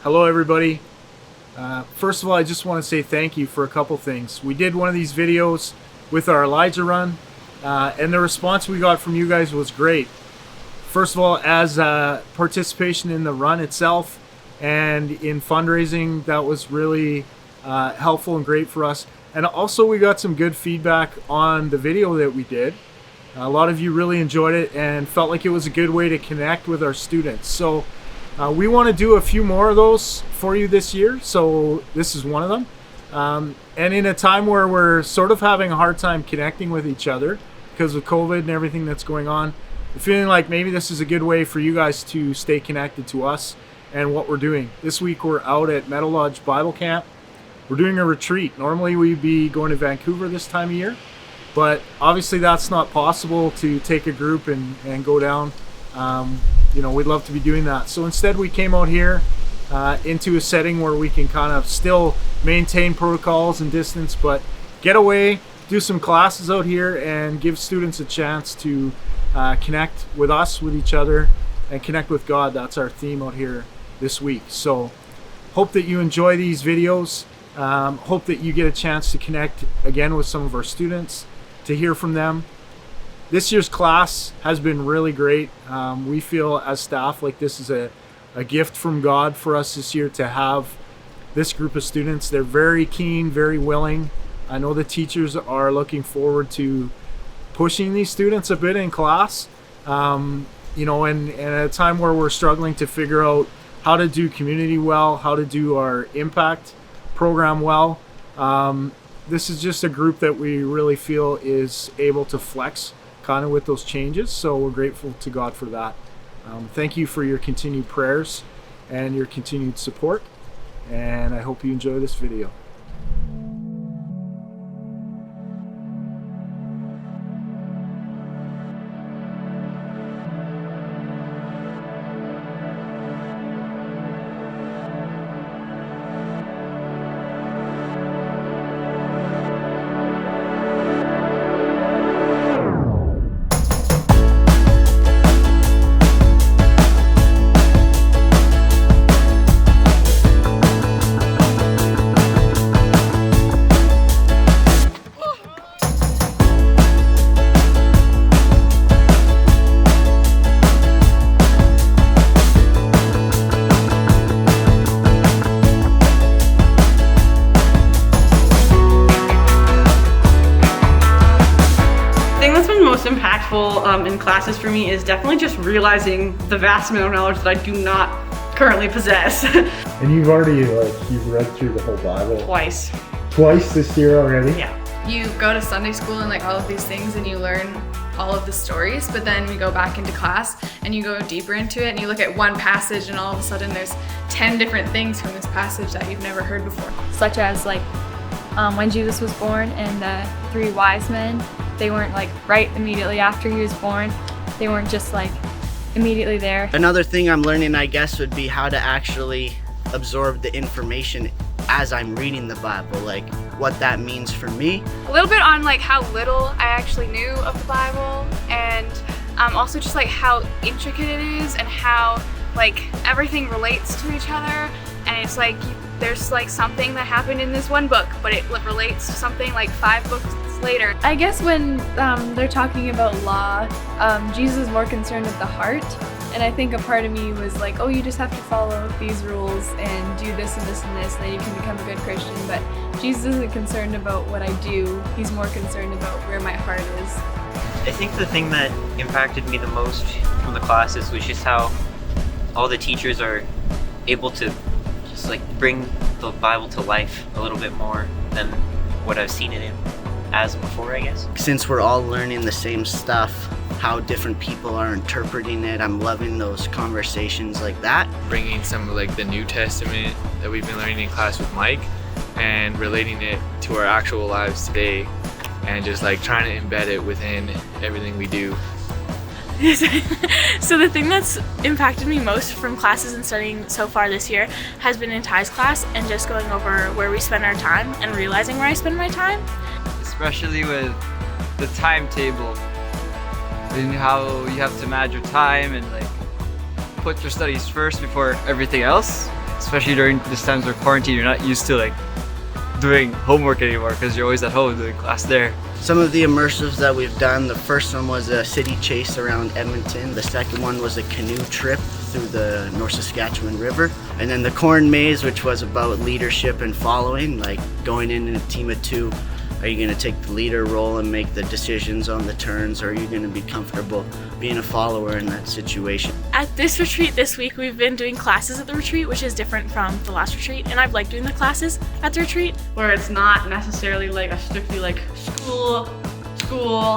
Hello everybody. First of all, I just want to say thank you for a couple things. We did one of these videos with our Elijah run, and the response we got from you guys was great. First of all, as participation in the run itself and in fundraising, that was really helpful and great for us. And also we got some good feedback on the video that we did. A lot of you really enjoyed it and felt like it was a good way to connect with our students. So we want to do a few more of those for you this year, so this is one of them. And in a time where we're sort of having a hard time connecting with each other because of COVID and everything that's going on, we're feeling like maybe this is a good way for you guys to stay connected to us and what we're doing. This week we're out at Meadow Lodge Bible Camp. We're doing a retreat. Normally we'd be going to Vancouver this time of year, but obviously that's not possible to take a group and go down. We'd love to be doing that. So instead we came out here into a setting where we can kind of still maintain protocols and distance, but get away, do some classes out here and give students a chance to connect with us, with each other, and connect with God. That's our theme out here this week. So hope that you enjoy these videos. Hope that you get a chance to connect again with some of our students, to hear from them. This year's class has been really great. We feel as staff like this is a gift from God for us this year to have this group of students. They're very keen, very willing. I know the teachers are looking forward to pushing these students a bit in class. And at a time where we're struggling to figure out how to do community well, how to do our impact program well. This is just a group that we really feel is able to flex kind of with those changes, so we're grateful to God for that. Thank you for your continued prayers and your continued support, and I hope you enjoy this video. Most impactful in classes for me is definitely just realizing the vast amount of knowledge that I do not currently possess. And you've already you've read through the whole Bible Twice this year already? Yeah. You go to Sunday school and all of these things and you learn all of the stories, but then we go back into class and you go deeper into it and you look at one passage and all of a sudden there's 10 different things from this passage that you've never heard before. Such as when Jesus was born and the 3 wise men, they weren't right immediately after he was born. They weren't just immediately there. Another thing I'm learning, I guess, would be how to actually absorb the information as I'm reading the Bible, what that means for me. A little bit on how little I actually knew of the Bible, and also just how intricate it is and how everything relates to each other. And it's there's something that happened in this one book, but it relates to something 5 books later. I guess when they're talking about law, Jesus is more concerned with the heart, and I think a part of me was oh, you just have to follow these rules and do this and this and this, and then you can become a good Christian. But Jesus isn't concerned about what I do, he's more concerned about where my heart is. I think the thing that impacted me the most from the classes was just how all the teachers are able to just bring the Bible to life a little bit more than what I've seen it in as before, I guess. Since we're all learning the same stuff, how different people are interpreting it, I'm loving those conversations like that. Bringing some of the New Testament that we've been learning in class with Mike and relating it to our actual lives today, and just trying to embed it within everything we do. So the thing that's impacted me most from classes and studying so far this year has been in Ty's class and just going over where we spend our time and realizing where I spend my time. Especially with the timetable and how you have to manage your time and put your studies first before everything else. It's especially during this times of quarantine, you're not used to like doing homework anymore because you're always at home doing class there. Some of the immersives that we've done, the first one was a city chase around Edmonton. The second one was a canoe trip through the North Saskatchewan River. And then the corn maze, which was about leadership and following, like going in a team of 2. Are you going to take the leader role and make the decisions on the turns, or are you going to be comfortable being a follower in that situation? At this retreat this week, we've been doing classes at the retreat, which is different from the last retreat, and I've liked doing the classes at the retreat. Where it's not necessarily like a strictly like school,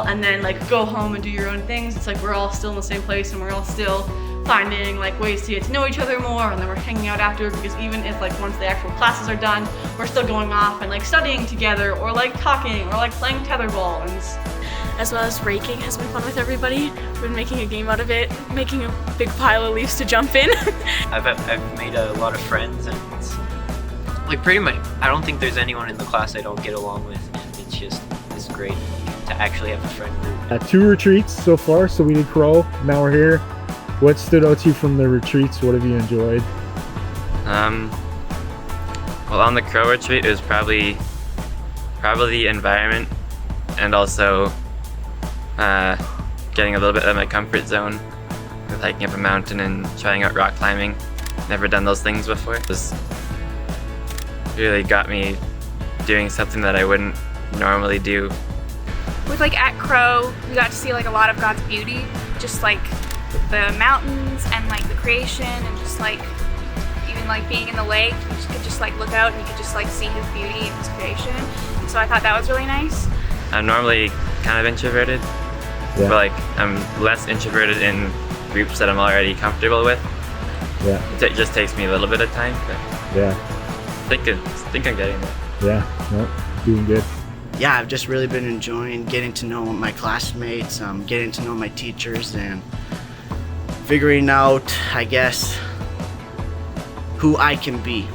and then like go home and do your own things. It's like we're all still in the same place and we're all still finding like ways to get to know each other more, and then we're hanging out after, because even if like once the actual classes are done, we're still going off and like studying together, or like talking, or like playing tetherball, and as well as raking has been fun with everybody. We've been making a game out of it, making a big pile of leaves to jump in. I've made a lot of friends, and it's like pretty much, I don't think there's anyone in the class I don't get along with, and it's great to actually have a friend group. 2 retreats so far, so we did Crow, now we're here. What stood out to you from the retreats? What have you enjoyed? Well, on the Crow retreat, it was probably the environment, and also getting a little bit out of my comfort zone with hiking up a mountain and trying out rock climbing. Never done those things before. It was really got me doing something that I wouldn't normally do. With like at Crow, we got to see like a lot of God's beauty, just like the mountains and like the creation, and just like even like being in the lake, you could just like look out and you could just like see his beauty and his creation. So I thought that was really nice. I'm normally kind of introverted, but like I'm less introverted in groups that I'm already comfortable with. Yeah. It just takes me a little bit of time, but I think I'm getting there. Yeah, no, doing good. Yeah, I've just really been enjoying getting to know my classmates, getting to know my teachers, and figuring out, I guess, who I can be.